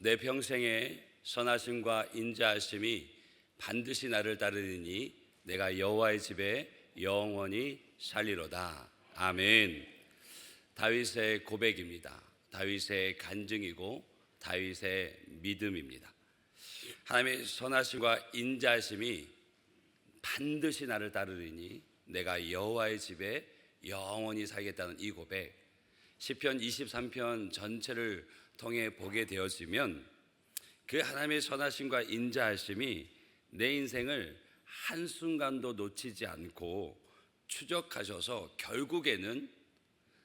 내 평생에 선하심과 인자하심이 반드시 나를 따르리니 내가 여호와의 집에 영원히 살리로다. 아멘. 다윗의 고백입니다. 다윗의 간증이고 다윗의 믿음입니다. 하나님의 선하심과 인자하심이 반드시 나를 따르리니 내가 여호와의 집에 영원히 살겠다는 이 고백, 시편 23편 전체를 통해 보게 되었으면 그 하나님의 선하심과 인자하심이 내 인생을 한순간도 놓치지 않고 추적하셔서 결국에는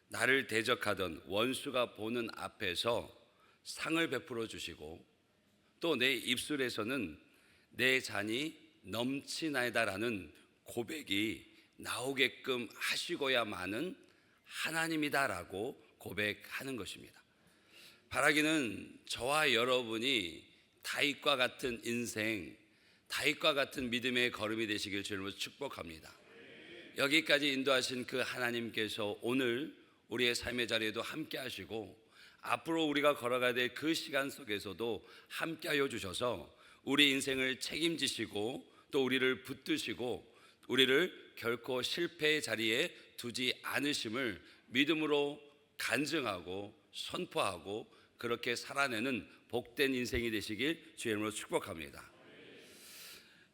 나를 대적하던 원수가 보는 앞에서 상을 베풀어 주시고 또 내 입술에서는 내 잔이 넘치나이다라는 고백이 나오게끔 하시고야만은 하나님이다라고 고백하는 것입니다. 바라기는 저와 여러분이 다윗과 같은 인생, 다윗과 같은 믿음의 걸음이 되시길 주님으로 축복합니다. 여기까지 인도하신 그 하나님께서 오늘 우리의 삶의 자리에도 함께 하시고 앞으로 우리가 걸어가야 될 그 시간 속에서도 함께하여 주셔서 우리 인생을 책임지시고 또 우리를 붙드시고 우리를 결코 실패의 자리에 두지 않으심을 믿음으로 간증하고 선포하고 그렇게 살아내는 복된 인생이 되시길 주의 이름으로 축복합니다.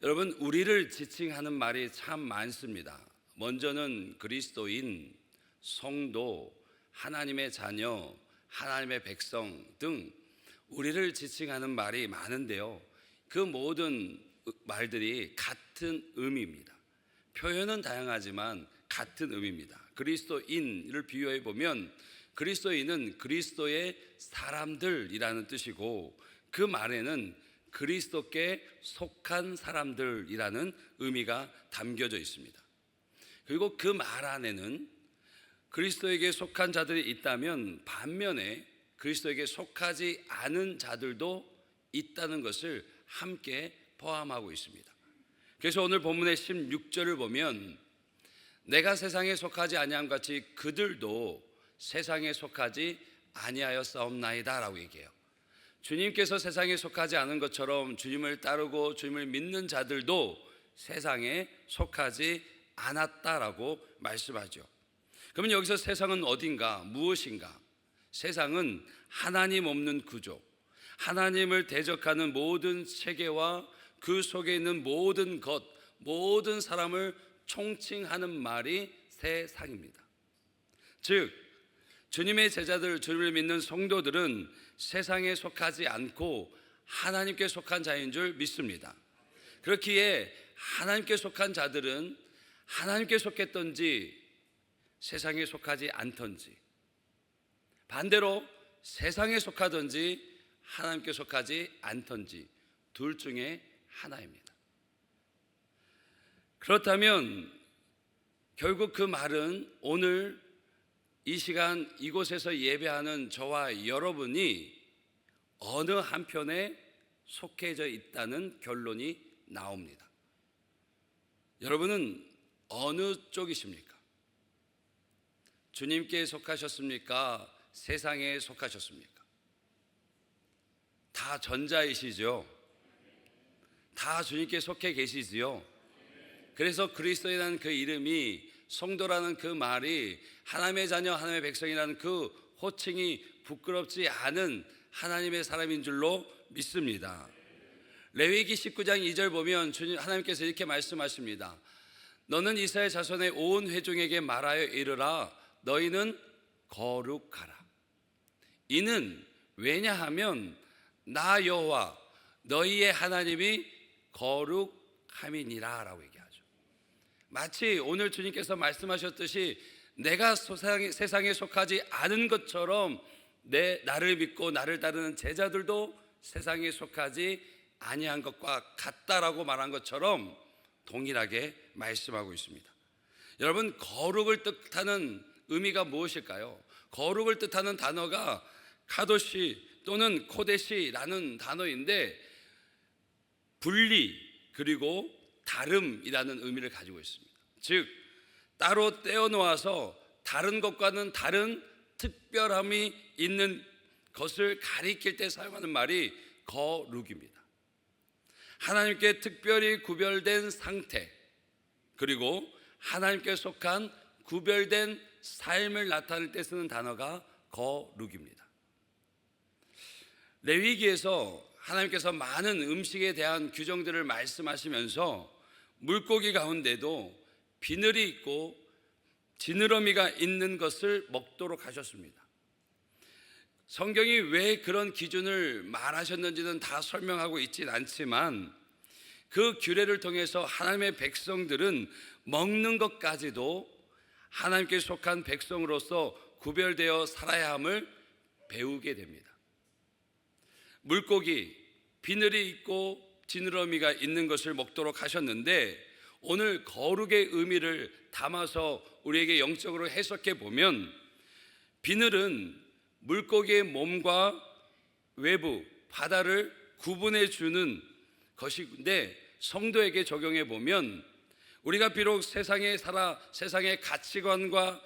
여러분, 우리를 지칭하는 말이 참 많습니다. 먼저는 그리스도인, 성도, 하나님의 자녀, 하나님의 백성 등 우리를 지칭하는 말이 많은데요, 그 모든 말들이 같은 의미입니다. 표현은 다양하지만 같은 의미입니다. 그리스도인을 비유해 보면 그리스도인은 그리스도의 사람들이라는 뜻이고 그 말에는 그리스도께 속한 사람들이라는 의미가 담겨져 있습니다. 그리고 그 말 안에는 그리스도에게 속한 자들이 있다면 반면에 그리스도에게 속하지 않은 자들도 있다는 것을 함께 포함하고 있습니다. 그래서 오늘 본문의 16절을 보면 내가 세상에 속하지 아니함 같이 그들도 세상에 속하지 아니하였사옵나이다 라고 얘기해요. 주님께서 세상에 속하지 않은 것처럼 주님을 따르고 주님을 믿는 자들도 세상에 속하지 않았다라고 말씀하죠. 그러면 여기서 세상은 어딘가, 무엇인가? 세상은 하나님 없는 구조, 하나님을 대적하는 모든 체계와 그 속에 있는 모든 것, 모든 사람을 총칭하는 말이 세상입니다. 즉 주님의 제자들, 주님을 믿는 성도들은 세상에 속하지 않고 하나님께 속한 자인 줄 믿습니다. 그렇기에 하나님께 속한 자들은 하나님께 속했던지 세상에 속하지 않던지, 반대로 세상에 속하던지 하나님께 속하지 않던지 둘 중에 하나입니다. 그렇다면 결국 그 말은 오늘 이 시간 이곳에서 예배하는 저와 여러분이 어느 한편에 속해져 있다는 결론이 나옵니다. 여러분은 어느 쪽이십니까? 주님께 속하셨습니까? 세상에 속하셨습니까? 다 전자이시죠? 다 주님께 속해 계시지요? 그래서 그리스도인이라는 그 이름이, 성도라는 그 말이, 하나님의 자녀, 하나님의 백성이라는 그 호칭이 부끄럽지 않은 하나님의 사람인 줄로 믿습니다. 레위기 19장 2절 보면 하나님께서 이렇게 말씀하십니다. 너는 이스라엘 자손의 온 회중에게 말하여 이르라. 너희는 거룩하라. 이는 왜냐하면 나 여호와 너희의 하나님이 거룩함이니라 라고 얘기하죠. 마치 오늘 주님께서 말씀하셨듯이 내가 세상에 속하지 않은 것처럼 나를 믿고 나를 따르는 제자들도 세상에 속하지 아니한 것과 같다라고 말한 것처럼 동일하게 말씀하고 있습니다. 여러분, 거룩을 뜻하는 의미가 무엇일까요? 거룩을 뜻하는 단어가 카도시 또는 코데시라는 단어인데 분리 그리고 다름이라는 의미를 가지고 있습니다. 즉 따로 떼어놓아서 다른 것과는 다른 특별함이 있는 것을 가리킬 때 사용하는 말이 거룩입니다. 하나님께 특별히 구별된 상태, 그리고 하나님께 속한 구별된 삶을 나타낼 때 쓰는 단어가 거룩입니다. 레위기에서 하나님께서 많은 음식에 대한 규정들을 말씀하시면서 물고기 가운데도 비늘이 있고 지느러미가 있는 것을 먹도록 하셨습니다. 성경이 왜 그런 기준을 말하셨는지는 다 설명하고 있진 않지만 그 규례를 통해서 하나님의 백성들은 먹는 것까지도 하나님께 속한 백성으로서 구별되어 살아야 함을 배우게 됩니다. 물고기, 비늘이 있고 지느러미가 있는 것을 먹도록 하셨는데 오늘 거룩의 의미를 담아서 우리에게 영적으로 해석해 보면 비늘은 물고기의 몸과 외부, 바다를 구분해 주는 것인데 성도에게 적용해 보면 우리가 비록 세상에 살아 세상의 가치관과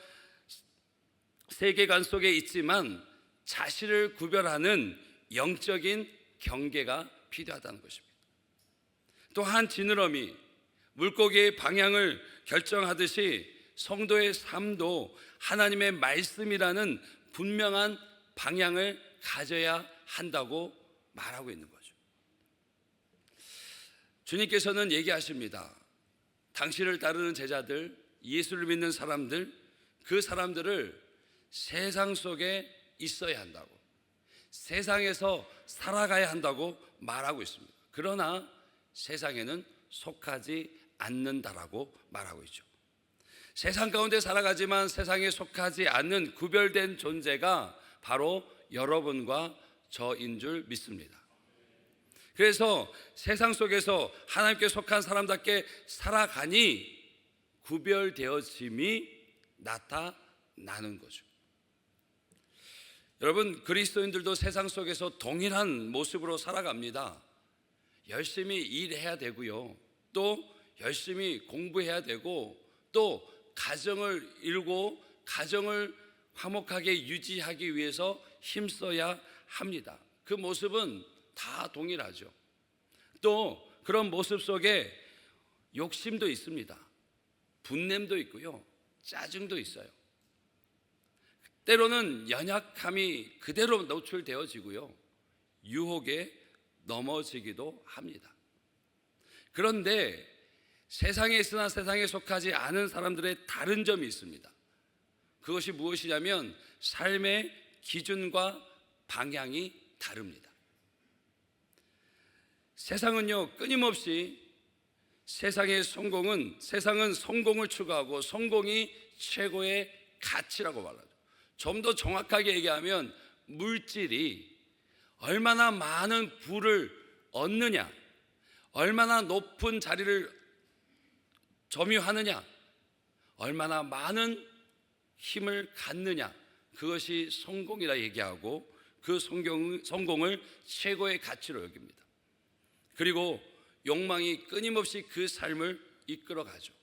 세계관 속에 있지만 자신을 구별하는 영적인 경계가 필요하다는 것입니다. 또한 지느러미, 물고기의 방향을 결정하듯이 성도의 삶도 하나님의 말씀이라는 분명한 방향을 가져야 한다고 말하고 있는 거죠. 주님께서는 얘기하십니다. 당신을 따르는 제자들, 예수를 믿는 사람들, 그 사람들을 세상 속에 있어야 한다고, 세상에서 살아가야 한다고 말하고 있습니다. 그러나 세상에는 속하지 않는다라고 말하고 있죠. 세상 가운데 살아가지만 세상에 속하지 않는 구별된 존재가 바로 여러분과 저인 줄 믿습니다. 그래서 세상 속에서 하나님께 속한 사람답게 살아가니 구별되어짐이 나타나는 거죠. 여러분, 그리스도인들도 세상 속에서 동일한 모습으로 살아갑니다. 열심히 일해야 되고요, 또 열심히 공부해야 되고, 또 가정을 이루고 가정을 화목하게 유지하기 위해서 힘써야 합니다. 그 모습은 다 동일하죠. 또 그런 모습 속에 욕심도 있습니다. 분냄도 있고요, 짜증도 있어요. 때로는 연약함이 그대로 노출되어지고요, 유혹에 넘어지기도 합니다. 그런데 세상에 있으나 세상에 속하지 않은 사람들의 다른 점이 있습니다. 그것이 무엇이냐면 삶의 기준과 방향이 다릅니다. 세상은요, 끊임없이 세상은 성공을 추구하고 성공이 최고의 가치라고 말하죠. 좀 더 정확하게 얘기하면 물질이 얼마나 많은 부를 얻느냐, 얼마나 높은 자리를 점유하느냐, 얼마나 많은 힘을 갖느냐, 그것이 성공이라 얘기하고 그 성공을 최고의 가치로 여깁니다. 그리고 욕망이 끊임없이 그 삶을 이끌어가죠.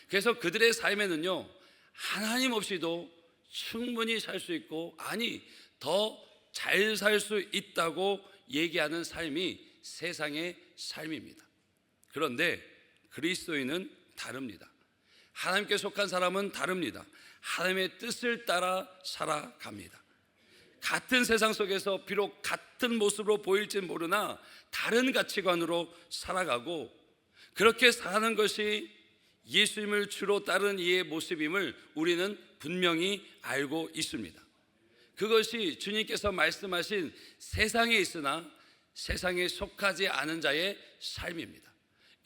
그래서 그들의 삶에는요, 하나님 없이도 충분히 살 수 있고, 아니 더 잘 살 수 있다고 얘기하는 삶이 세상의 삶입니다. 그런데 그리스도인은 다릅니다. 하나님께 속한 사람은 다릅니다. 하나님의 뜻을 따라 살아갑니다. 같은 세상 속에서 비록 같은 모습으로 보일지 모르나 다른 가치관으로 살아가고, 그렇게 사는 것이 예수님을 주로 따르는 이의 모습임을 우리는 분명히 알고 있습니다. 그것이 주님께서 말씀하신 세상에 있으나 세상에 속하지 않은 자의 삶입니다.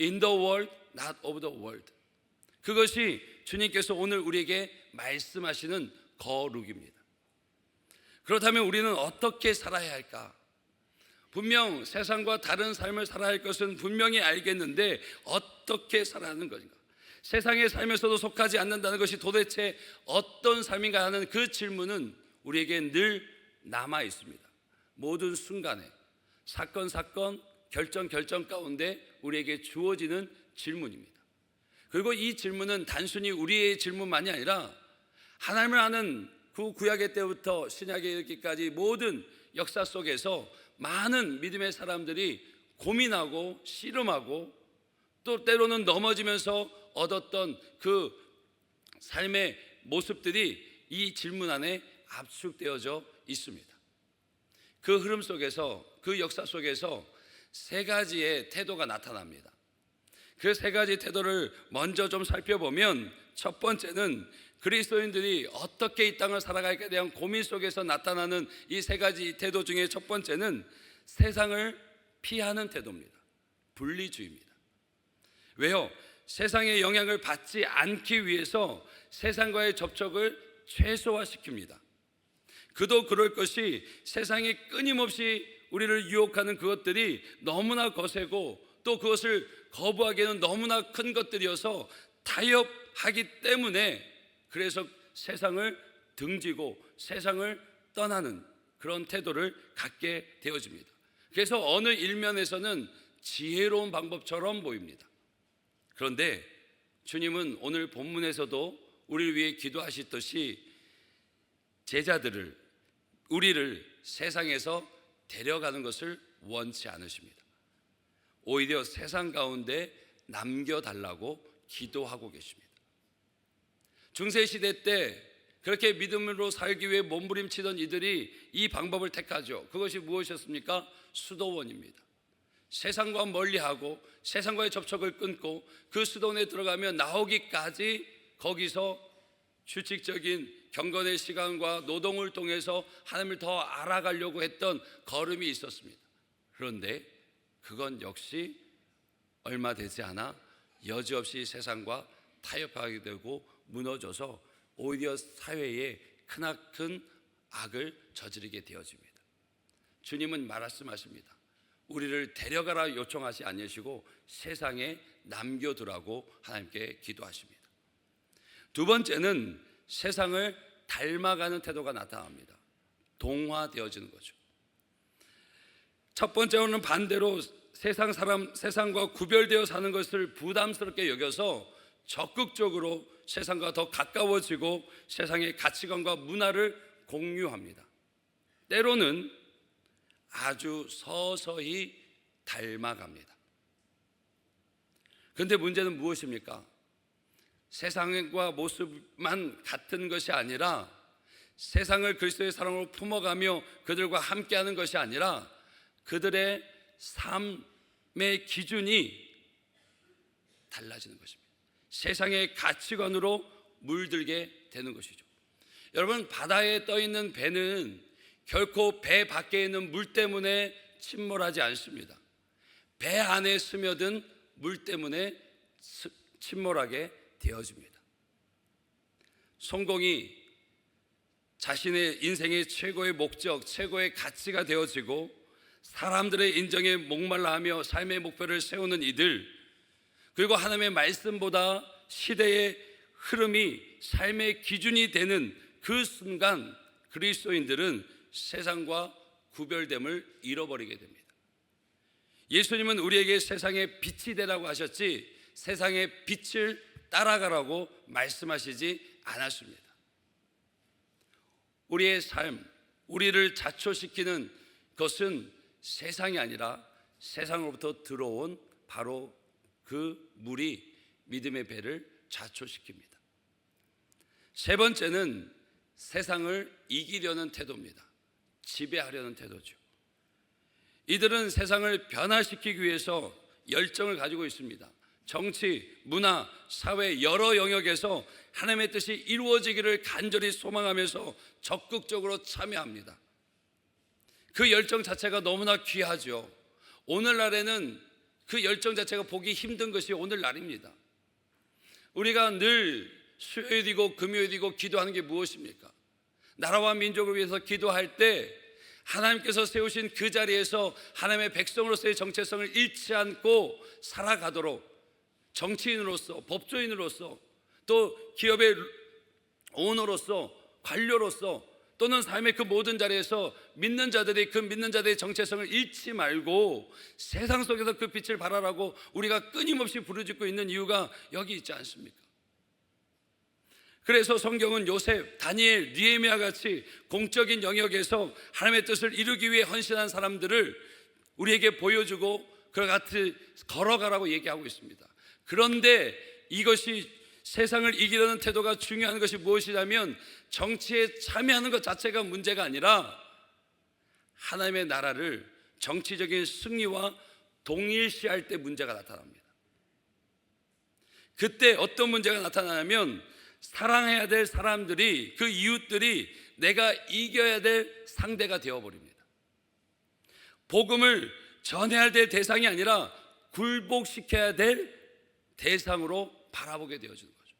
In the world, not of the world. 그것이 주님께서 오늘 우리에게 말씀하시는 거룩입니다. 그렇다면 우리는 어떻게 살아야 할까? 분명 세상과 다른 삶을 살아야 할 것은 분명히 알겠는데 어떻게 살아야 하는 것인가? 세상의 삶에서도 속하지 않는다는 것이 도대체 어떤 삶인가 하는 그 질문은 우리에게 늘 남아 있습니다. 모든 순간에 사건 결정 가운데 우리에게 주어지는 질문입니다. 그리고 이 질문은 단순히 우리의 질문만이 아니라 하나님을 아는 그 구약의 때부터 신약에 이르기까지 모든 역사 속에서 많은 믿음의 사람들이 고민하고 씨름하고 또 때로는 넘어지면서 얻었던 그 삶의 모습들이 이 질문 안에 압축되어져 있습니다. 그 흐름 속에서, 그 역사 속에서 세 가지의 태도가 나타납니다. 그 세 가지 태도를 먼저 좀 살펴보면, 첫 번째는 그리스도인들이 어떻게 이 땅을 살아갈까에 대한 고민 속에서 나타나는 이 세 가지 태도 중에 첫 번째는 세상을 피하는 태도입니다. 분리주의입니다. 왜요? 세상의 영향을 받지 않기 위해서 세상과의 접촉을 최소화시킵니다. 그도 그럴 것이 세상이 끊임없이 우리를 유혹하는 그것들이 너무나 거세고 또 그것을 거부하기에는 너무나 큰 것들이어서 타협하기 때문에, 그래서 세상을 등지고 세상을 떠나는 그런 태도를 갖게 되어집니다. 그래서 어느 일면에서는 지혜로운 방법처럼 보입니다. 그런데 주님은 오늘 본문에서도 우리를 위해 기도하시듯이 제자들을, 우리를 세상에서 데려가는 것을 원치 않으십니다. 오히려 세상 가운데 남겨달라고 기도하고 계십니다. 중세시대 때 그렇게 믿음으로 살기 위해 몸부림치던 이들이 이 방법을 택하죠. 그것이 무엇이었습니까? 수도원입니다. 세상과 멀리하고 세상과의 접촉을 끊고 그 수도원에 들어가면 나오기까지 거기서 규칙적인 경건의 시간과 노동을 통해서 하나님을 더 알아가려고 했던 걸음이 있었습니다. 그런데 그건 역시 얼마 되지 않아 여지없이 세상과 타협하게 되고 무너져서 오히려 사회에 크나큰 악을 저지르게 되어집니다. 주님은 말씀하십니다. 우리를 데려가라 요청하지 않으시고 세상에 남겨두라고 하나님께 기도하십니다. 두 번째는 세상을 닮아가는 태도가 나타납니다. 동화되어지는 거죠. 첫 번째로는 반대로 세상과 구별되어 사는 것을 부담스럽게 여겨서 적극적으로 세상과 더 가까워지고 세상의 가치관과 문화를 공유합니다. 때로는 아주 서서히 닮아갑니다. 그런데 문제는 무엇입니까? 세상과 모습만 같은 것이 아니라 세상을 그리스도의 사랑으로 품어가며 그들과 함께하는 것이 아니라 그들의 삶의 기준이 달라지는 것입니다. 세상의 가치관으로 물들게 되는 것이죠. 여러분, 바다에 떠 있는 배는 결코 배 밖에 있는 물 때문에 침몰하지 않습니다. 배 안에 스며든 물 때문에 침몰하게 되어집니다. 성공이 자신의 인생의 최고의 목적, 최고의 가치가 되어지고 사람들의 인정에 목말라하며 삶의 목표를 세우는 이들, 그리고 하나님의 말씀보다 시대의 흐름이 삶의 기준이 되는 그 순간 그리스도인들은 세상과 구별됨을 잃어버리게 됩니다. 예수님은 우리에게 세상의 빛이 되라고 하셨지 세상의 빛을 따라가라고 말씀하시지 않았습니다. 우리의 삶, 우리를 자초시키는 것은 세상이 아니라 세상으로부터 들어온 바로 그 물이 믿음의 배를 자초시킵니다. 세 번째는 세상을 이기려는 태도입니다. 지배하려는 태도죠. 이들은 세상을 변화시키기 위해서 열정을 가지고 있습니다. 정치, 문화, 사회 여러 영역에서 하나님의 뜻이 이루어지기를 간절히 소망하면서 적극적으로 참여합니다. 그 열정 자체가 너무나 귀하죠. 오늘날에는 그 열정 자체가 보기 힘든 것이 오늘날입니다. 우리가 늘 수요일이고 금요일이고 기도하는 게 무엇입니까? 나라와 민족을 위해서 기도할 때 하나님께서 세우신 그 자리에서 하나님의 백성으로서의 정체성을 잃지 않고 살아가도록 정치인으로서, 법조인으로서, 또 기업의 오너로서, 관료로서, 또는 삶의 그 모든 자리에서 믿는 자들이 그 믿는 자들의 정체성을 잃지 말고 세상 속에서 그 빛을 발하라고 우리가 끊임없이 부르짖고 있는 이유가 여기 있지 않습니까? 그래서 성경은 요셉, 다니엘, 느헤미야 같이 공적인 영역에서 하나님의 뜻을 이루기 위해 헌신한 사람들을 우리에게 보여주고 그와 같이 걸어가라고 얘기하고 있습니다. 그런데 이것이 세상을 이기려는 태도가 중요한 것이 무엇이냐면 정치에 참여하는 것 자체가 문제가 아니라 하나님의 나라를 정치적인 승리와 동일시할 때 문제가 나타납니다. 그때 어떤 문제가 나타나냐면 사랑해야 될 사람들이, 그 이웃들이 내가 이겨야 될 상대가 되어버립니다. 복음을 전해야 될 대상이 아니라 굴복시켜야 될 대상으로 바라보게 되어지는 거죠.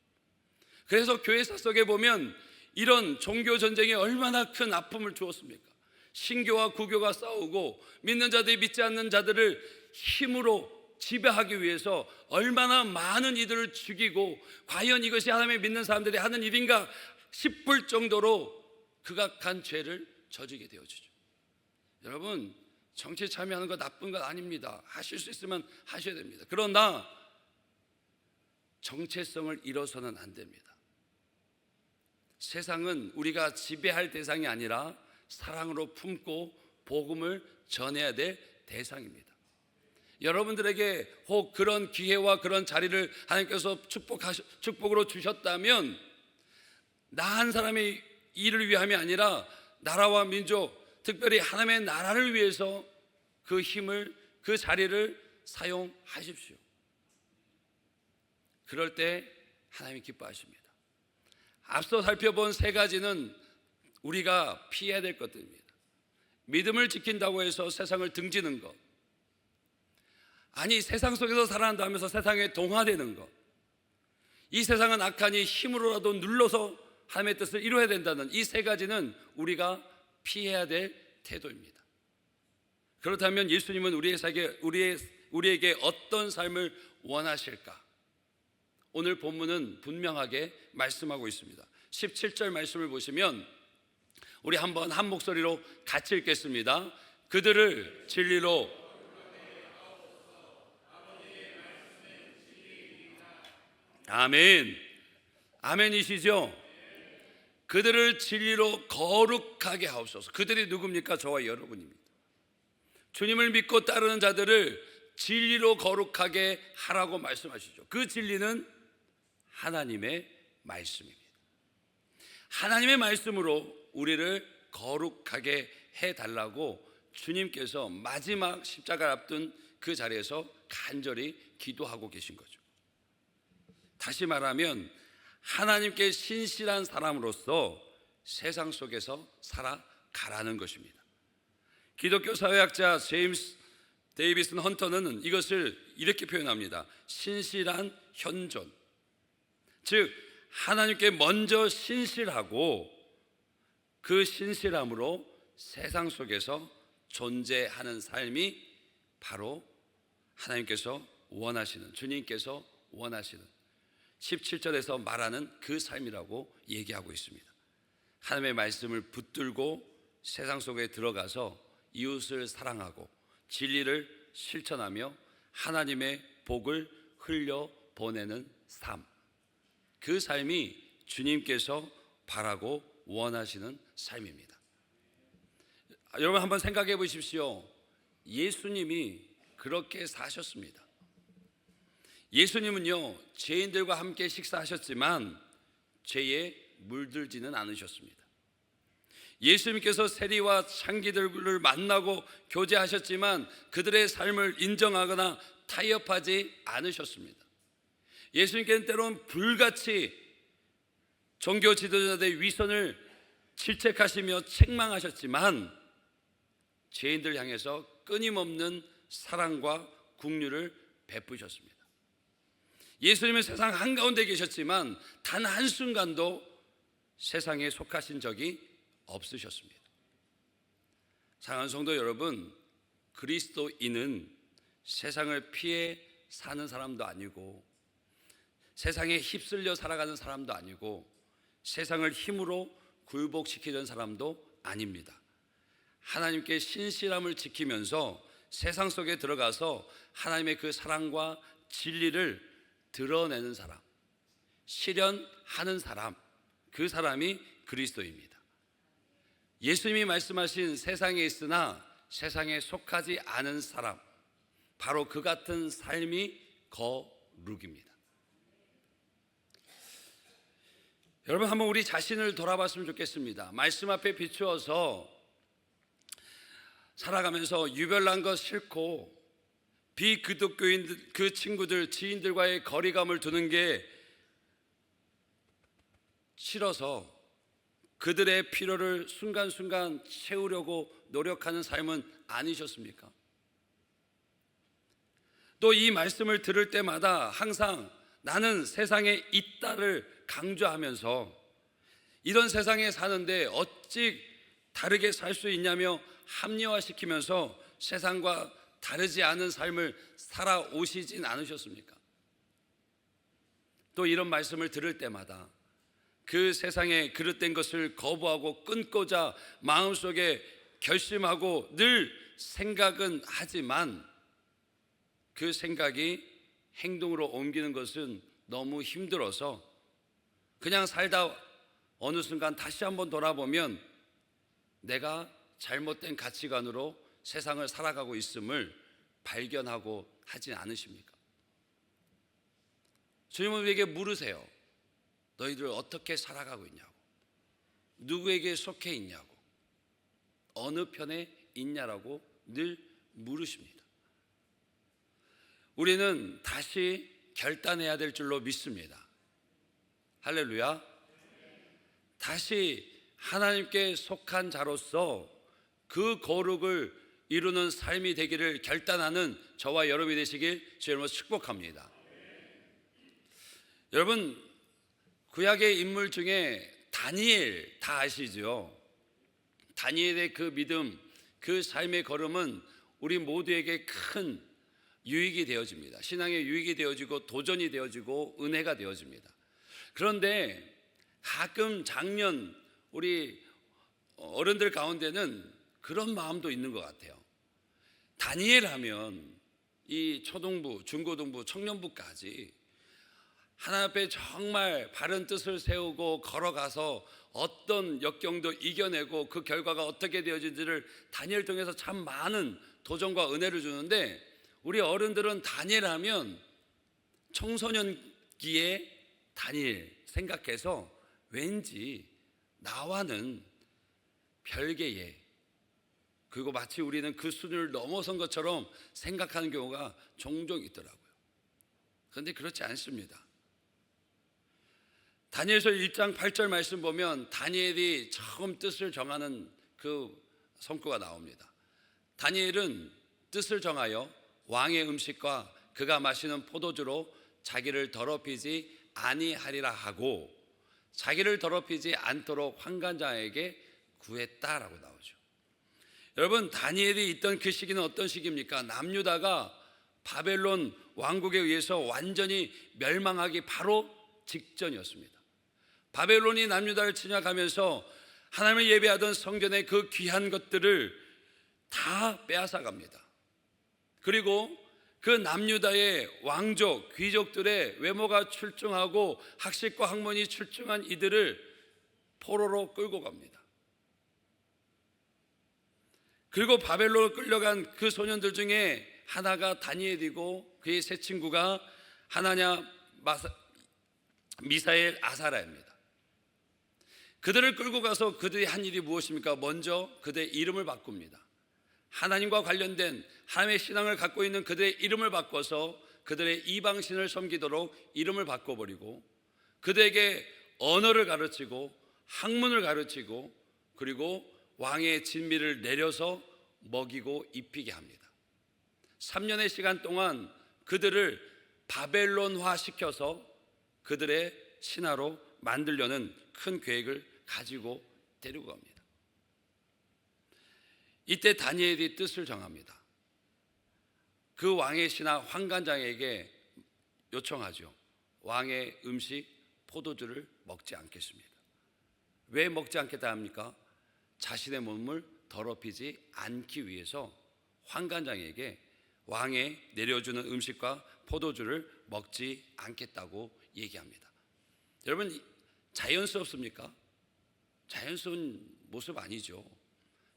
그래서 교회사 속에 보면 이런 종교 전쟁이 얼마나 큰 아픔을 주었습니까? 신교와 구교가 싸우고 믿는 자들이 믿지 않는 자들을 힘으로 지배하기 위해서 얼마나 많은 이들을 죽이고, 과연 이것이 하나님의 믿는 사람들이 하는 일인가 싶을 정도로 극악한 죄를 저지게 되어지죠. 여러분, 정치에 참여하는 거 나쁜 건 아닙니다. 하실 수 있으면 하셔야 됩니다. 그러나 정체성을 잃어서는 안 됩니다. 세상은 우리가 지배할 대상이 아니라 사랑으로 품고 복음을 전해야 될 대상입니다. 여러분들에게 혹 그런 기회와 그런 자리를 하나님께서 축복으로 주셨다면 나 한 사람의 일을 위함이 아니라 나라와 민족, 특별히 하나님의 나라를 위해서 그 힘을, 그 자리를 사용하십시오. 그럴 때 하나님이 기뻐하십니다. 앞서 살펴본 세 가지는 우리가 피해야 될 것들입니다. 믿음을 지킨다고 해서 세상을 등지는 것, 아니 세상 속에서 살아난다면서 세상에 동화되는 것, 이 세상은 악하니 힘으로라도 눌러서 하나님의 뜻을 이루어야 된다는 이 세 가지는 우리가 피해야 될 태도입니다. 그렇다면 예수님은 우리에게 어떤 삶을 원하실까? 오늘 본문은 분명하게 말씀하고 있습니다. 17절 말씀을 보시면 우리 한번 한 목소리로 같이 읽겠습니다. 그들을 진리로 아멘. 아멘이시죠? 그들을 진리로 거룩하게 하옵소서. 그들이 누굽니까? 저와 여러분입니다. 주님을 믿고 따르는 자들을 진리로 거룩하게 하라고 말씀하시죠. 그 진리는 하나님의 말씀입니다. 하나님의 말씀으로 우리를 거룩하게 해달라고 주님께서 마지막 십자가를 앞둔 그 자리에서 간절히 기도하고 계신 거죠. 다시 말하면 하나님께 신실한 사람으로서 세상 속에서 살아가라는 것입니다. 기독교 사회학자 제임스 데이비슨 헌터는 이것을 이렇게 표현합니다. 신실한 현존, 즉 하나님께 먼저 신실하고 그 신실함으로 세상 속에서 존재하는 삶이 바로 하나님께서 원하시는, 주님께서 원하시는 17절에서 말하는 그 삶이라고 얘기하고 있습니다. 하나님의 말씀을 붙들고 세상 속에 들어가서 이웃을 사랑하고 진리를 실천하며 하나님의 복을 흘려보내는 삶, 그 삶이 주님께서 바라고 원하시는 삶입니다. 여러분 한번 생각해 보십시오. 예수님이 그렇게 사셨습니다. 예수님은요, 죄인들과 함께 식사하셨지만 죄에 물들지는 않으셨습니다. 예수님께서 세리와 창기들을 만나고 교제하셨지만 그들의 삶을 인정하거나 타협하지 않으셨습니다. 예수님께는 때론 불같이 종교 지도자들의 위선을 질책하시며 책망하셨지만 죄인들 향해서 끊임없는 사랑과 긍휼을 베푸셨습니다. 예수님은 세상 한가운데 계셨지만 단 한순간도 세상에 속하신 적이 없으셨습니다. 사랑하는 성도 여러분, 그리스도인은 세상을 피해 사는 사람도 아니고 세상에 휩쓸려 살아가는 사람도 아니고 세상을 힘으로 굴복시키는 사람도 아닙니다. 하나님께 신실함을 지키면서 세상 속에 들어가서 하나님의 그 사랑과 진리를 드러내는 사람, 실현하는 사람, 그 사람이 그리스도입니다. 예수님이 말씀하신 세상에 있으나 세상에 속하지 않은 사람, 바로 그 같은 삶이 거룩입니다. 여러분, 한번 우리 자신을 돌아봤으면 좋겠습니다. 말씀 앞에 비추어서 살아가면서 유별난 것 싫고 비기독교인 그 친구들, 지인들과의 거리감을 두는 게 싫어서 그들의 필요를 순간순간 채우려고 노력하는 삶은 아니셨습니까? 또 이 말씀을 들을 때마다 항상 나는 세상에 있다를 강조하면서 이런 세상에 사는데 어찌 다르게 살 수 있냐며 합리화시키면서 세상과 다르지 않은 삶을 살아오시진 않으셨습니까? 또 이런 말씀을 들을 때마다 그 세상에 그릇된 것을 거부하고 끊고자 마음속에 결심하고 늘 생각은 하지만 그 생각이 행동으로 옮기는 것은 너무 힘들어서 그냥 살다 어느 순간 다시 한번 돌아보면 내가 잘못된 가치관으로 세상을 살아가고 있음을 발견하고 하지 않으십니까? 주님은 우리에게 물으세요. 너희들 어떻게 살아가고 있냐고, 누구에게 속해 있냐고, 어느 편에 있냐라고 늘 물으십니다. 우리는 다시 결단해야 될 줄로 믿습니다. 할렐루야. 다시 하나님께 속한 자로서 그 거룩을 이루는 삶이 되기를 결단하는 저와 여러분이 되시길 주님으로 축복합니다. 여러분, 구약의 인물 중에 다니엘 다 아시죠? 다니엘의 그 믿음, 그 삶의 걸음은 우리 모두에게 큰 유익이 되어집니다. 신앙의 유익이 되어지고 도전이 되어지고 은혜가 되어집니다. 그런데 가끔 작년 우리 어른들 가운데는 그런 마음도 있는 것 같아요. 다니엘 하면 이 초등부, 중고등부, 청년부까지 하나님 앞에 정말 바른 뜻을 세우고 걸어가서 어떤 역경도 이겨내고 그 결과가 어떻게 되어진지를 다니엘 통해서 참 많은 도전과 은혜를 주는데, 우리 어른들은 다니엘 하면 청소년기에 다니엘 생각해서 왠지 나와는 별개의, 그리고 마치 우리는 그 수준을 넘어선 것처럼 생각하는 경우가 종종 있더라고요. 그런데 그렇지 않습니다. 다니엘서 1장 8절 말씀 보면 다니엘이 처음 뜻을 정하는 그 성구가 나옵니다. 다니엘은 뜻을 정하여 왕의 음식과 그가 마시는 포도주로 자기를 더럽히지 아니하리라 하고 자기를 더럽히지 않도록 환관장에게 구했다라고 나오죠. 여러분, 다니엘이 있던 그 시기는 어떤 시기입니까? 남유다가 바벨론 왕국에 의해서 완전히 멸망하기 바로 직전이었습니다. 바벨론이 남유다를 침략하면서 하나님을 예배하던 성전의 그 귀한 것들을 다 빼앗아 갑니다. 그리고 그 남유다의 왕족, 귀족들의 외모가 출중하고 학식과 학문이 출중한 이들을 포로로 끌고 갑니다. 그리고 바벨론으로 끌려간 그 소년들 중에 하나가 다니엘이고 그의 세 친구가 하나냐, 미사엘, 아사라입니다. 그들을 끌고 가서 그들이 한 일이 무엇입니까? 먼저 그들의 이름을 바꿉니다. 하나님과 관련된 하나님의 신앙을 갖고 있는 그들의 이름을 바꿔서 그들의 이방신을 섬기도록 이름을 바꿔버리고 그들에게 언어를 가르치고 학문을 가르치고 그리고 왕의 진미를 내려서 먹이고 입히게 합니다. 3년의 시간 동안 그들을 바벨론화 시켜서 그들의 신하로 만들려는 큰 계획을 가지고 데리고 갑니다. 이때 다니엘이 뜻을 정합니다. 그 왕의 신하 환관장에게 요청하죠. 왕의 음식, 포도주를 먹지 않겠습니다. 왜 먹지 않겠다 합니까? 자신의 몸을 더럽히지 않기 위해서 환관장에게 왕에 내려주는 음식과 포도주를 먹지 않겠다고 얘기합니다. 여러분, 자연스럽습니까? 자연스러운 모습 아니죠.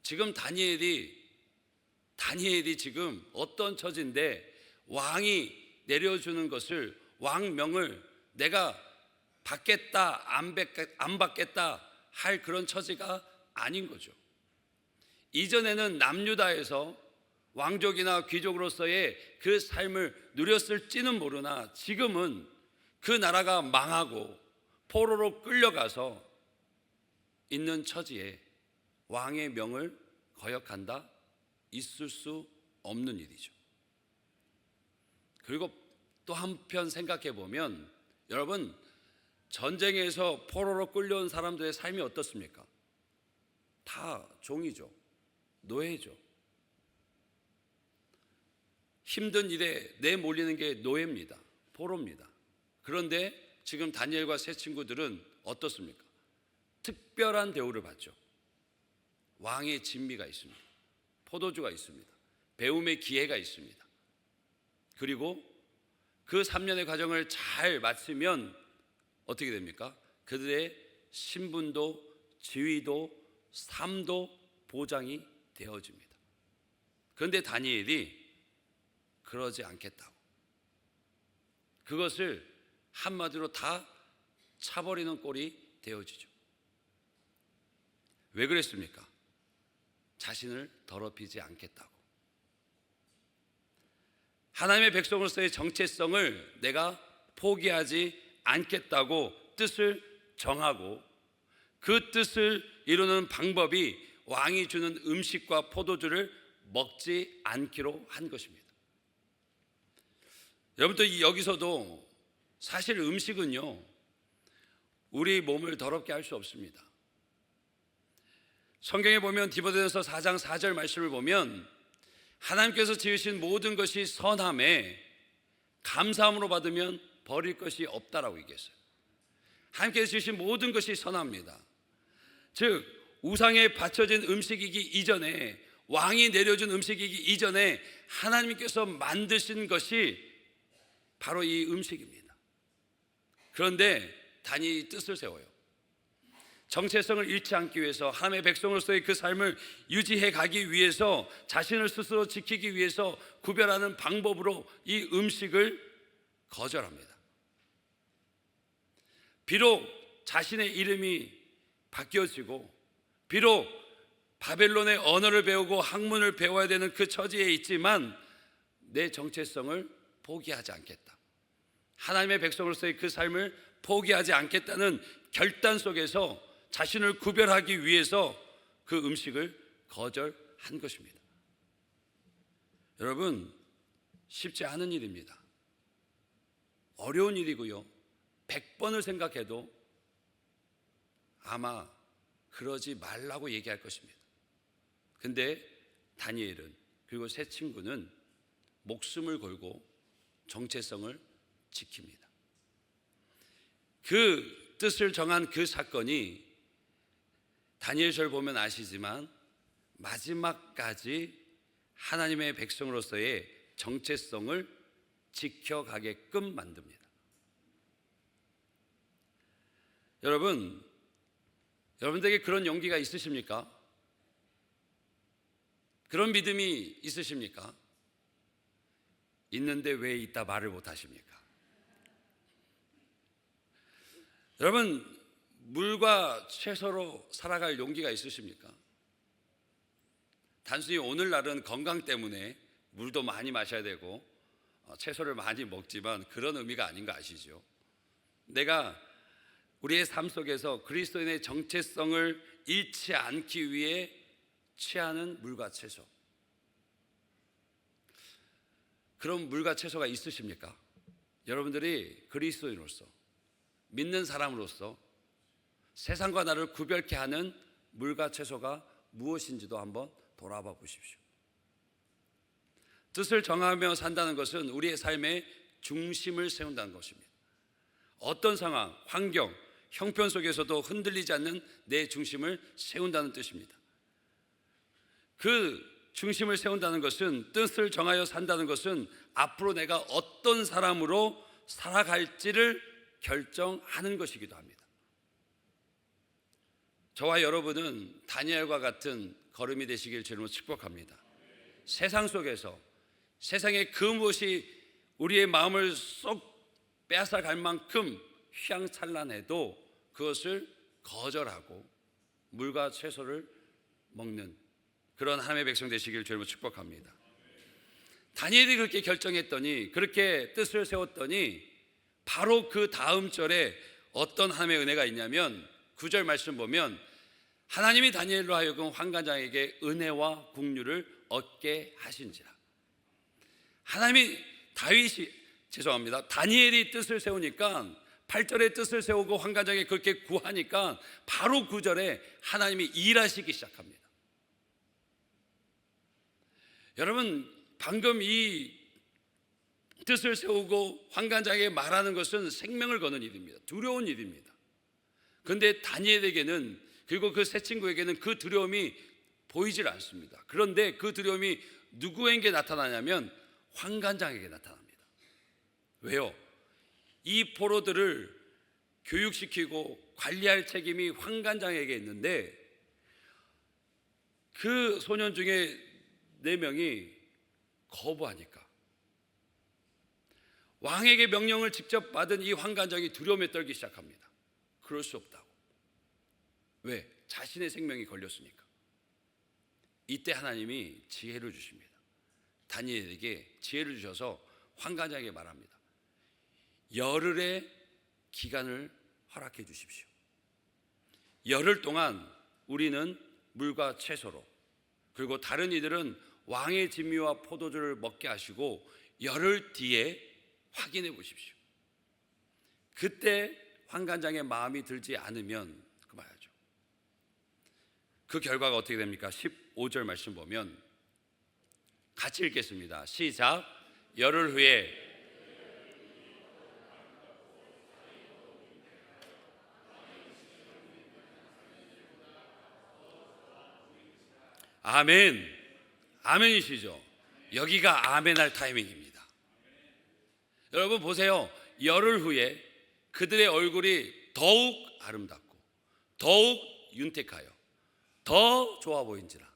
지금 다니엘이 지금 어떤 처지인데 왕이 내려주는 것을, 왕명을 내가 받겠다 안 받겠다 할 그런 처지가 아닌 거죠. 이전에는 남유다에서 왕족이나 귀족으로서의 그 삶을 누렸을지는 모르나 지금은 그 나라가 망하고 포로로 끌려가서 있는 처지에 왕의 명을 거역한다? 있을 수 없는 일이죠. 그리고 또 한편 생각해 보면 여러분, 전쟁에서 포로로 끌려온 사람들의 삶이 어떻습니까? 다 종이죠. 노예죠. 힘든 일에 내몰리는 게 노예입니다. 포로입니다. 그런데 지금 다니엘과 세 친구들은 어떻습니까? 특별한 대우를 받죠. 왕의 진미가 있습니다. 포도주가 있습니다. 배움의 기회가 있습니다. 그리고 그 3년의 과정을 잘 마치면 어떻게 됩니까? 그들의 신분도 지위도 삶도 보장이 되어집니다. 그런데 다니엘이 그러지 않겠다고, 그것을 한마디로 다 차버리는 꼴이 되어지죠. 왜 그랬습니까? 자신을 더럽히지 않겠다고. 하나님의 백성으로서의 정체성을 내가 포기하지 않겠다고 뜻을 정하고, 그 뜻을 이루는 방법이 왕이 주는 음식과 포도주를 먹지 않기로 한 것입니다. 여러분들, 여기서도 사실 음식은요, 우리 몸을 더럽게 할 수 없습니다. 성경에 보면 디모데전서 4장 4절 말씀을 보면 하나님께서 지으신 모든 것이 선함에 감사함으로 받으면 버릴 것이 없다라고 얘기했어요. 하나님께서 지으신 모든 것이 선합니다. 즉 우상에 바쳐진 음식이기 이전에, 왕이 내려준 음식이기 이전에 하나님께서 만드신 것이 바로 이 음식입니다. 그런데 다니엘이 뜻을 세워요. 정체성을 잃지 않기 위해서, 하나님의 백성으로서의 그 삶을 유지해 가기 위해서, 자신을 스스로 지키기 위해서 구별하는 방법으로 이 음식을 거절합니다. 비록 자신의 이름이 바뀌어지고, 비록 바벨론의 언어를 배우고 학문을 배워야 되는 그 처지에 있지만 내 정체성을 포기하지 않겠다, 하나님의 백성으로서의 그 삶을 포기하지 않겠다는 결단 속에서 자신을 구별하기 위해서 그 음식을 거절한 것입니다. 여러분, 쉽지 않은 일입니다. 어려운 일이고요, 100번을 생각해도 아마 그러지 말라고 얘기할 것입니다. 근데 다니엘은, 그리고 세 친구는 목숨을 걸고 정체성을 지킵니다. 그 뜻을 정한 그 사건이 다니엘서를 보면 아시지만 마지막까지 하나님의 백성으로서의 정체성을 지켜가게끔 만듭니다. 여러분들에게 그런 용기가 있으십니까? 그런 믿음이 있으십니까? 있는데 왜 이따 말을 못 하십니까? 여러분, 물과 채소로 살아갈 용기가 있으십니까? 단순히 오늘날은 건강 때문에 물도 많이 마셔야 되고 채소를 많이 먹지만 그런 의미가 아닌 거 아시죠? 내가 우리의 삶 속에서 그리스도인의 정체성을 잃지 않기 위해 취하는 물과 채소, 그런 물과 채소가 있으십니까? 여러분들이 그리스도인으로서, 믿는 사람으로서 세상과 나를 구별케 하는 물과 채소가 무엇인지도 한번 돌아봐 보십시오. 뜻을 정하며 산다는 것은 우리의 삶의 중심을 세운다는 것입니다. 어떤 상황, 환경, 형편 속에서도 흔들리지 않는 내 중심을 세운다는 뜻입니다. 그 중심을 세운다는 것은, 뜻을 정하여 산다는 것은 앞으로 내가 어떤 사람으로 살아갈지를 결정하는 것이기도 합니다. 저와 여러분은 다니엘과 같은 걸음이 되시길 주님으로 축복합니다. 세상 속에서 세상의 그 무엇이 우리의 마음을 쏙 빼앗아갈 만큼 휘황찬란해도 그것을 거절하고 물과 채소를 먹는 그런 하나님의 백성 되시길 주님으로 축복합니다. 다니엘이 그렇게 결정했더니, 그렇게 뜻을 세웠더니 바로 그 다음 절에 어떤 하나님의 은혜가 있냐면 9절 말씀 보면 하나님이 다니엘로 하여금 환관장에게 은혜와 국류를 얻게 하신지라. 하나님이 다니엘이 뜻을 세우니까 8절에 뜻을 세우고 환관장에 그렇게 구하니까 바로 9절에 하나님이 일하시기 시작합니다. 여러분, 방금 이 뜻을 세우고 환관장에게 말하는 것은 생명을 거는 일입니다. 두려운 일입니다. 그런데 다니엘에게는, 그리고 그 세 친구에게는 그 두려움이 보이질 않습니다. 그런데 그 두려움이 누구에게 나타나냐면 환관장에게 나타납니다. 왜요? 이 포로들을 교육시키고 관리할 책임이 환관장에게 있는데 그 소년 중에 4명이 거부하니까 왕에게 명령을 직접 받은 이 환관장이 두려움에 떨기 시작합니다. 그럴 수 없다고. 왜? 자신의 생명이 걸렸으니까. 이때 하나님이 지혜를 주십니다. 다니엘에게 지혜를 주셔서 환관장에게 말합니다. 열흘의 기간을 허락해 주십시오. 열흘 동안 우리는 물과 채소로, 그리고 다른 이들은 왕의 진미와 포도주를 먹게 하시고 열흘 뒤에 확인해 보십시오. 그때 환관장의 마음이 들지 않으면 그만하죠. 그 결과가 어떻게 됩니까? 15절 말씀 보면 같이 읽겠습니다. 시작. 열흘 후에 아멘. 아멘이시죠? 여기가 아멘할 타이밍입니다. 여러분 보세요. 열흘 후에 그들의 얼굴이 더욱 아름답고 더욱 윤택하여 더 좋아 보인지라.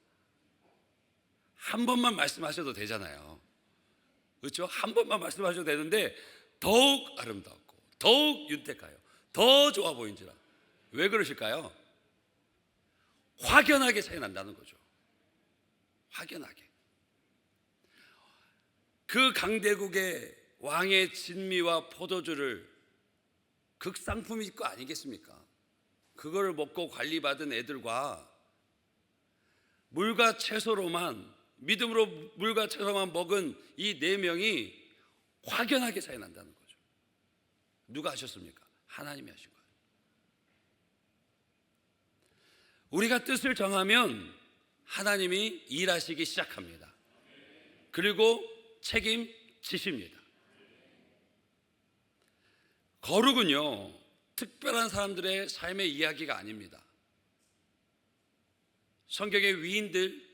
한 번만 말씀하셔도 되잖아요. 그렇죠? 한 번만 말씀하셔도 되는데 더욱 아름답고 더욱 윤택하여 더 좋아 보인지라. 왜 그러실까요? 확연하게 차이 난다는 거죠. 확연하게. 그 강대국의 왕의 진미와 포도주를 극상품일 거 아니겠습니까? 그걸 먹고 관리받은 애들과 물과 채소로만, 믿음으로 물과 채소만 먹은 이 4명이 확연하게 차이 난다는 거죠. 누가 하셨습니까? 하나님이 하신 거예요. 우리가 뜻을 정하면 하나님이 일하시기 시작합니다. 그리고 책임지십니다. 거룩은요, 특별한 사람들의 삶의 이야기가 아닙니다. 성경의 위인들,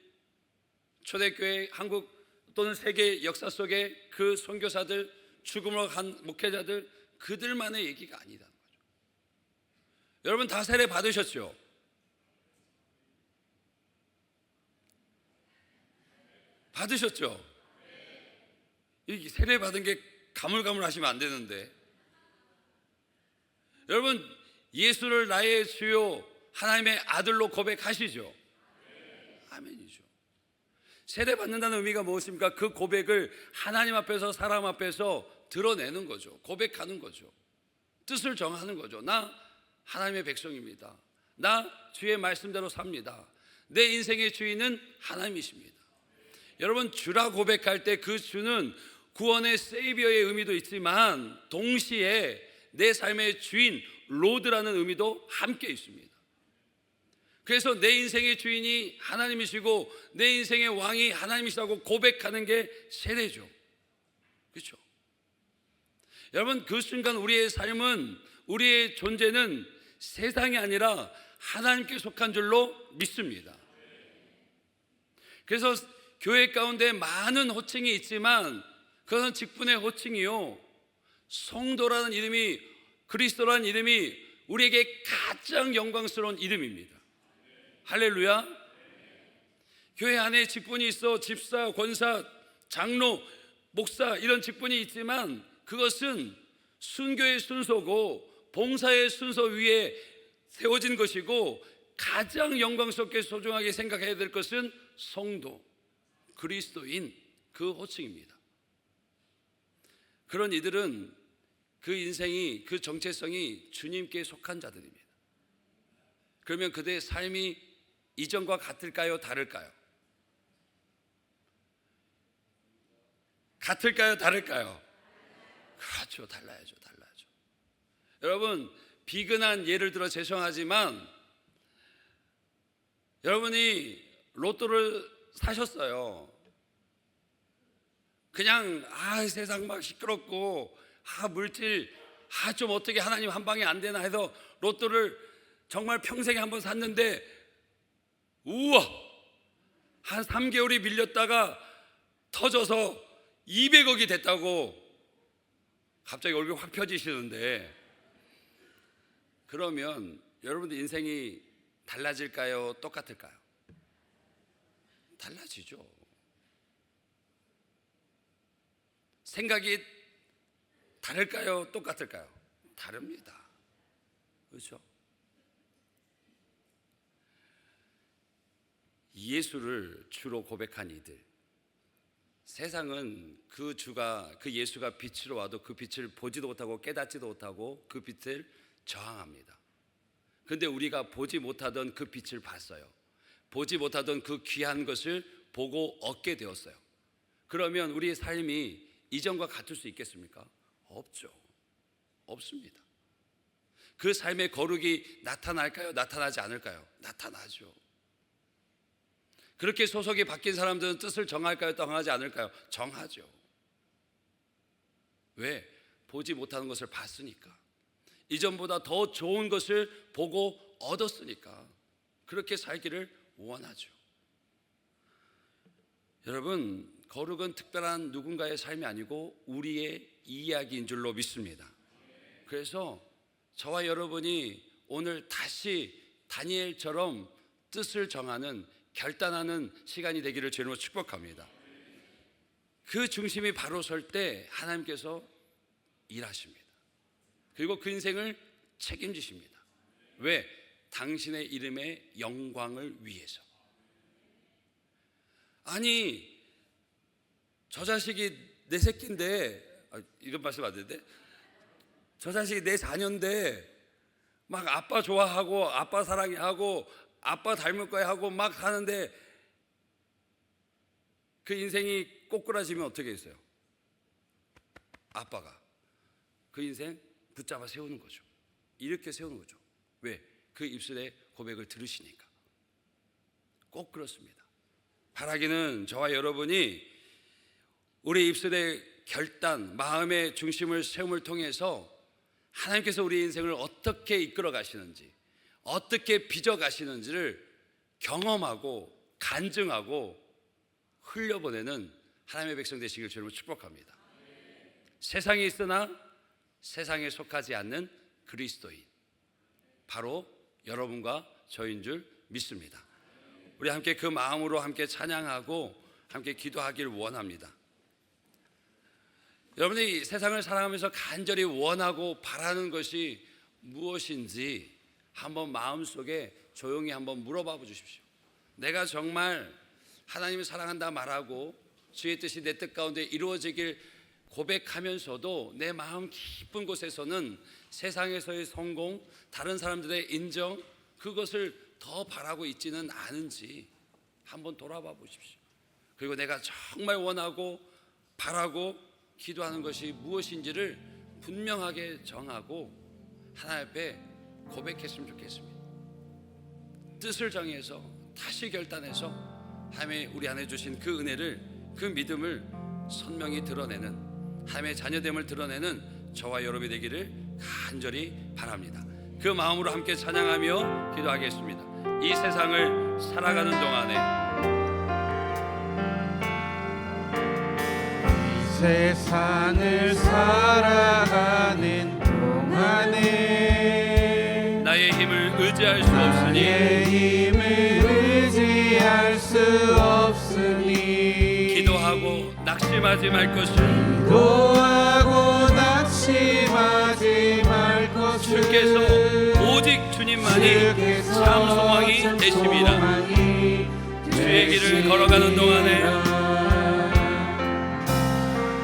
초대교회, 한국 또는 세계 역사 속의 그 선교사들, 죽음으로 간 목회자들, 그들만의 얘기가 아니다는 거죠. 여러분 다 세례 받으셨죠? 받으셨죠? 이 세례 받은 게 가물가물하시면 안 되는데. 여러분 예수를 나의 주요 하나님의 아들로 고백하시죠? 아멘이죠. 세례 받는다는 의미가 무엇입니까? 그 고백을 하나님 앞에서 사람 앞에서 드러내는 거죠. 고백하는 거죠. 뜻을 정하는 거죠. 나 하나님의 백성입니다. 나 주의 말씀대로 삽니다. 내 인생의 주인은 하나님이십니다. 여러분 주라 고백할 때 그 주는 구원의 세이비어의 의미도 있지만 동시에 내 삶의 주인 로드라는 의미도 함께 있습니다. 그래서 내 인생의 주인이 하나님이시고 내 인생의 왕이 하나님이시라고 고백하는 게 세례죠. 그렇죠? 여러분 그 순간 우리의 삶은, 우리의 존재는 세상이 아니라 하나님께 속한 줄로 믿습니다. 그래서 교회 가운데 많은 호칭이 있지만 그것은 직분의 호칭이요, 성도라는 이름이, 그리스도라는 이름이 우리에게 가장 영광스러운 이름입니다. 할렐루야. 교회 안에 직분이 있어 집사, 권사, 장로, 목사 이런 직분이 있지만 그것은 순교의 순서고 봉사의 순서 위에 세워진 것이고 가장 영광스럽게 소중하게 생각해야 될 것은 성도, 그리스도인 그 호칭입니다. 그런 이들은 그 인생이, 그 정체성이 주님께 속한 자들입니다. 그러면 그들의 삶이 이전과 같을까요? 다를까요? 같을까요? 다를까요? 그렇죠. 달라야죠. 여러분, 비근한 예를 들어 죄송하지만 여러분이 로또를 사셨어요. 그냥 세상 막 시끄럽고 물질 좀 어떻게 하나님 한 방에 안 되나 해서 로또를 정말 평생에 한번 샀는데 우와, 한 3개월이 밀렸다가 터져서 200억이 됐다고 갑자기 얼굴이 확 펴지시는데, 그러면 여러분들 인생이 달라질까요? 똑같을까요? 달라지죠. 생각이 다를까요? 똑같을까요? 다릅니다. 그렇죠? 예수를 주로 고백한 이들, 세상은 그 예수가 빛으로 와도 그 빛을 보지도 못하고 깨닫지도 못하고 그 빛을 저항합니다. 그런데 우리가 보지 못하던 그 빛을 봤어요. 보지 못하던 그 귀한 것을 보고 얻게 되었어요. 그러면 우리의 삶이 이전과 같을 수 있겠습니까? 없죠. 없습니다. 그 삶의 거룩이 나타날까요? 나타나지 않을까요? 나타나죠. 그렇게 소속이 바뀐 사람들은 뜻을 정할까요? 정하지 않을까요? 정하죠. 왜? 보지 못하는 것을 봤으니까. 이전보다 더 좋은 것을 보고 얻었으니까 그렇게 살기를 원하죠. 여러분, 거룩은 특별한 누군가의 삶이 아니고 우리의 이야기인 줄로 믿습니다. 그래서 저와 여러분이 오늘 다시 다니엘처럼 뜻을 정하는, 결단하는 시간이 되기를 주님으로 축복합니다. 그 중심이 바로 설 때 하나님께서 일하십니다. 그리고 그 인생을 책임지십니다. 왜? 당신의 이름의 영광을 위해서. 아니, 저 자식이 내 새끼인데, 이런 말씀 안 되는데, 저 자식이 내 자녀인데 막 아빠 좋아하고 아빠 사랑하고 아빠 닮을 거야 하고 막 하는데 그 인생이 꼬꾸라지면 어떻게 했어요? 아빠가 그 인생 붙잡아 세우는 거죠. 이렇게 세우는 거죠. 왜? 그 입술의 고백을 들으시니까. 꼭 그렇습니다. 바라기는 저와 여러분이 우리 입술의 결단, 마음의 중심을 세움을 통해서 하나님께서 우리 인생을 어떻게 이끌어 가시는지, 어떻게 빚어 가시는지를 경험하고 간증하고 흘려보내는 하나님의 백성 되시길 주님으로 축복합니다. 세상에 있으나 세상에 속하지 않는 그리스도인, 바로 여러분과 저인 줄 믿습니다. 우리 함께 그 마음으로 함께 찬양하고 함께 기도하기를 원합니다. 여러분이 세상을 살아가면서 간절히 원하고 바라는 것이 무엇인지 한번 마음속에 조용히 한번 물어봐 주십시오. 내가 정말 하나님을 사랑한다 말하고 주의 뜻이 내 뜻 가운데 이루어지길 고백하면서도 내 마음 깊은 곳에서는 세상에서의 성공, 다른 사람들의 인정, 그것을 더 바라고 있지는 않은지 한번 돌아봐 보십시오. 그리고 내가 정말 원하고 바라고 기도하는 것이 무엇인지를 분명하게 정하고 하나님 앞에 고백했으면 좋겠습니다. 뜻을 정해서 다시 결단해서 하나님의 우리 안에 주신 그 은혜를, 그 믿음을 선명히 드러내는, 하나님의 자녀됨을 드러내는 저와 여러분이 되기를 간절히 바랍니다. 그 마음으로 함께 찬양하며 기도하겠습니다. 이 세상을 살아가는 동안에, 세상을 살아가는 동안에 나의 힘을 의지할 수 없으니, 나의 힘을 없으니 기도하고 낙심하지 말 것을 기도하고 낙심하지 말 것을 주께서 오직 주님만이 주께서 참 소망이 참 되십니다. 소망이 주의 길을 걸어가는 동안에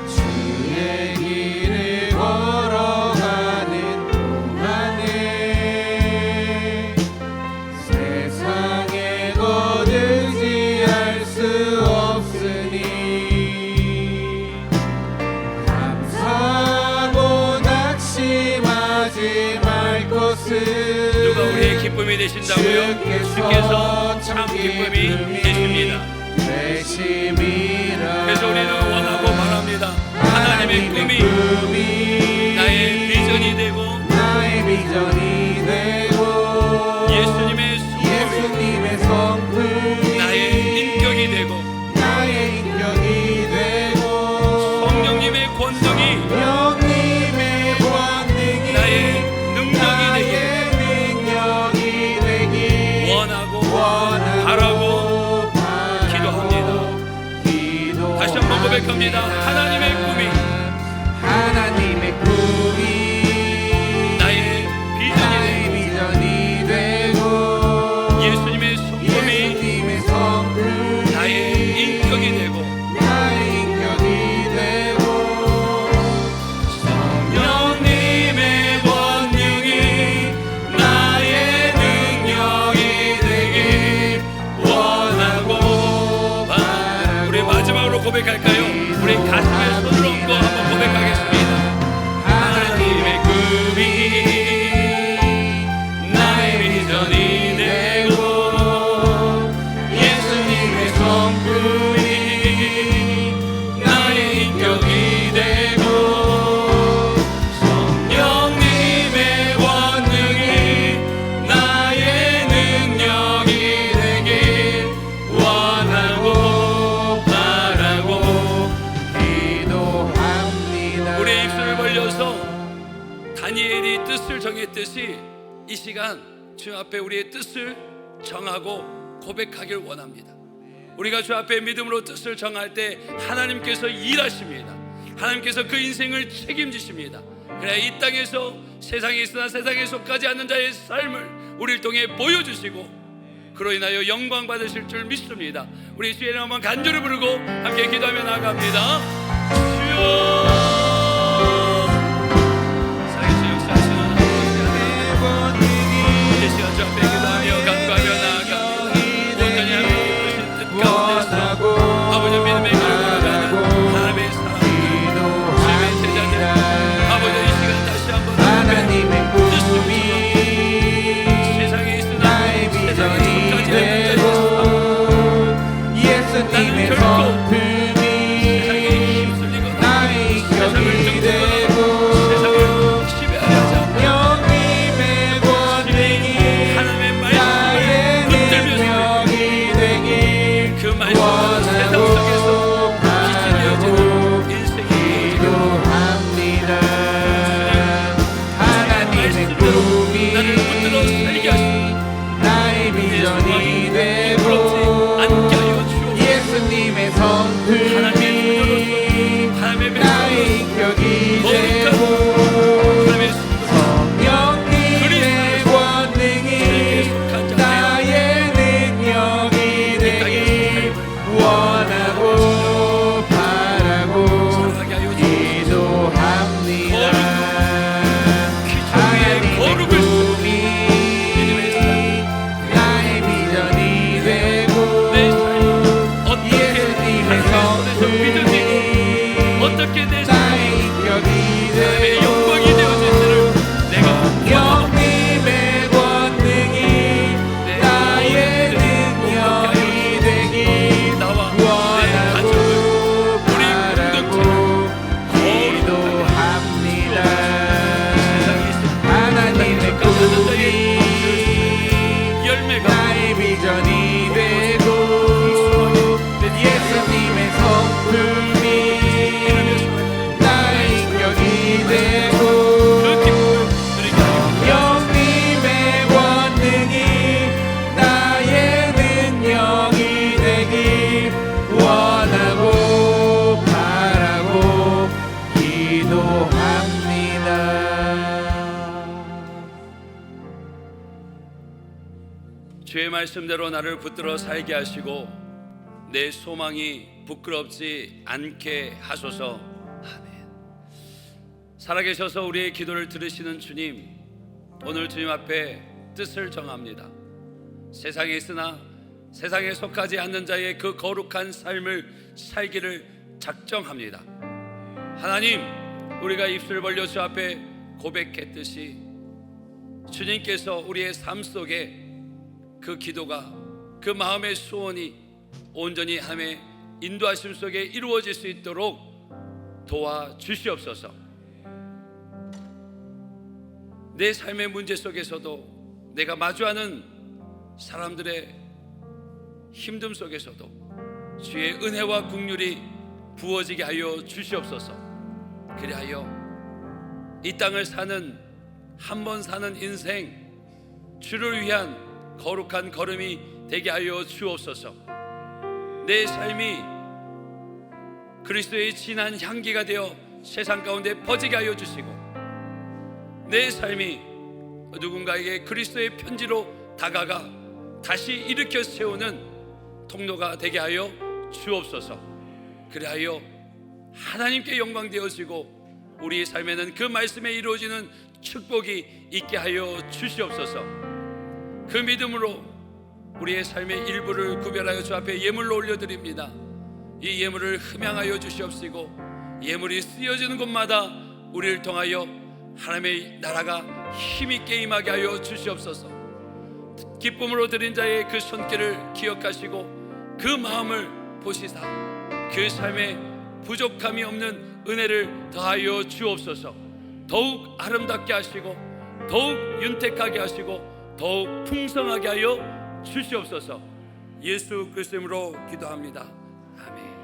주의 길을 걸어가는 동안에 세상에 거두지할 수 없으니 감사하고 낙심하지 말 것을 누가 우리의 기쁨이 되신다고요? 주께서 참 기쁨이 되십니다. 그래서 우리는 원하고 바랍니다. 하나님의 꿈이 나의 비전이 되고 예수님의 성품이 나의 인격이 되고 성령님의 권능이 나의 능력이 되게 원하고 바라고 기도합니다. 다시 한번 고백합니다. 하나님의 꿈이 나의 비전이 되고 예수님의 성품이 나의 인격이 되고 성령님의 권능이 나의 능력이 되길 원하고 우리 마지막으로 고백할까요? 우리 가슴에 손을 얹고 한번 고백하겠습니다. 하나님의 꿈이 나의 비전이 되고 예수님의 성품이 나의 인격이 되고 성령님의 권능이 나의 능력이 되길 원하고 바라고 우리의 입술을 벌려서 다니엘이 뜻을 정했듯이 이 시간 주 앞에 우리의 뜻을 정하고 고백하길 원합니다. 우리가 주 앞에 믿음으로 뜻을 정할 때 하나님께서 일하십니다. 하나님께서 그 인생을 책임지십니다. 그래 이 땅에서 세상에 있으나 세상에 속하지 않는 자의 삶을 우리를 통해 보여주시고 그로 인하여 영광 받으실 줄 믿습니다. 우리 주의 이름 한번 간절히 부르고 함께 기도하며 나아갑니다. 주여 살아계신 역사하시는 하나님 이 시간 주 앞에 기도하며 간구하며 나아갑니다. 온전히 하나님의 뜻인 뜻 가운데서 아버지 믿음의 길을 걸어가는 하나님의 사랑 주님의 제자들 아버지 이 시간 다시 한번 하나님의 꿈이 세상에 있으나 세상에 속하지 않는 자의 예수님의 성품이 세상에 힘쓸리거나 나의 세상을 인격이 등등하고 세상을 지배하지 않는 성령님의 권능이 하나님의 나의 말씀을 붙들면서 능력이 되길 그 말씀은 세상 속에서 빛이 되어지는 인생이 기도합니다. 하나님의 꿈이 나를 붙들어 살게 하시고 나의 비전이 되고 앉게 하여 주옵소서. 예수님의 성품이 하나님의 나의 인격이 되고 하나님의 성령님의 권능이 나의 능력이 되길 말씀대로 나를 붙들어 살게 하시고 내 소망이 부끄럽지 않게 하소서. 아멘. 살아계셔서 우리의 기도를 들으시는 주님, 오늘 주님 앞에 뜻을 정합니다. 세상에 있으나 세상에 속하지 않는 자의 그 거룩한 삶을 살기를 작정합니다. 하나님, 우리가 입술 벌려 주 앞에 고백했듯이 주님께서 우리의 삶 속에 그 기도가, 그 마음의 소원이 온전히 하나님의 인도하심 속에 이루어질 수 있도록 도와주시옵소서. 내 삶의 문제 속에서도, 내가 마주하는 사람들의 힘듦 속에서도 주의 은혜와 긍휼이 부어지게 하여 주시옵소서. 그리하여 이 땅을 사는, 한 번 사는 인생, 주를 위한 거룩한 걸음이 되게 하여 주옵소서. 내 삶이 그리스도의 진한 향기가 되어 세상 가운데 퍼지게 하여 주시고, 내 삶이 누군가에게 그리스도의 편지로 다가가 다시 일으켜 세우는 통로가 되게 하여 주옵소서. 그리하여 하나님께 영광 되어지고 우리의 삶에는 그 말씀에 이루어지는 축복이 있게 하여 주시옵소서. 그 믿음으로 우리의 삶의 일부를 구별하여 주 앞에 예물로 올려드립니다. 이 예물을 흠양하여 주시옵시고, 예물이 쓰여지는 곳마다 우리를 통하여 하나님의 나라가 힘있게 임하게 하여 주시옵소서. 기쁨으로 드린 자의 그 손길을 기억하시고 그 마음을 보시사 그 삶에 부족함이 없는 은혜를 더하여 주옵소서. 더욱 아름답게 하시고 더욱 윤택하게 하시고 더욱 풍성하게 하여 주시옵소서. 예수 그리스도 이름으로 기도합니다. 아멘.